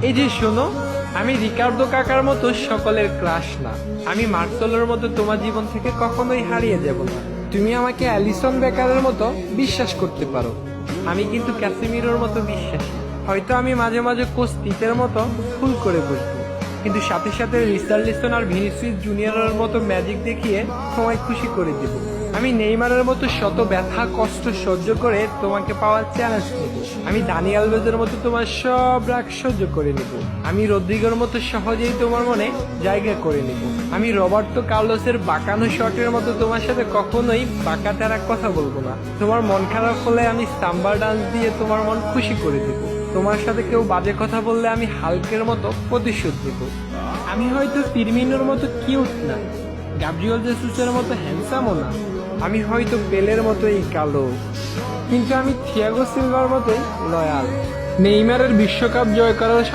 এই যে শোনো, আমি রিকার্ডো কাকার মতো সকলের ক্রাশ না, আমি মার্সেলোর মতো তোমার জীবন থেকে কখনোই হারিয়ে যাব না। তুমি আমাকে অ্যালিসন বেকারের মতো বিশ্বাস করতে পারো, আমি কিন্তু ক্যাসিমিরোর মতো বিশ্বাসী। হয়তো আমি মাঝে মাঝে কোচ তিতের মতো ভুল করে বসবো, কিন্তু সাথে সাথে রিচার্লিসন আর ভিনিসিয়াস জুনিয়রের মতো ম্যাজিক দেখিয়ে তোমায় খুশি করে দেব। আমি নেইমারের মতো শত ব্যথা কষ্ট সহ্য করে তোমাকে পাওয়ার চ্যালেঞ্জ নেব। আমি দানি আলভেজের মতো তোমার সব রাগ সহ্য করে নেব। আমি রদ্রিগোর মতো সহজেই তোমার মনে জায়গা করে নেব। আমি রবার্তো কার্লোসের বাঁকানো শটের মতো তোমার সাথে কখনোই বাঁকা তেরা কথা বলবো না। তোমার মন খারাপ হলে আমি সাম্বার ডান্স দিয়ে তোমার মন খুশি করে দেব। তোমার সাথে কেউ বাজে কথা বললে আমি হালকের মতো প্রতিশোধ নেব। আমি হয়তো ফিরমিনোর মতো কিউট না, গ্যাব্রিয়েল জেসুসের মতো হ্যান্ডসামও না, আমি হয়তো পেলের মতোই কালো, কিন্তু আমি থিয়াগো সিলভার মতোই লয়াল। নেইমারের বিশ্বকাপ জয় করার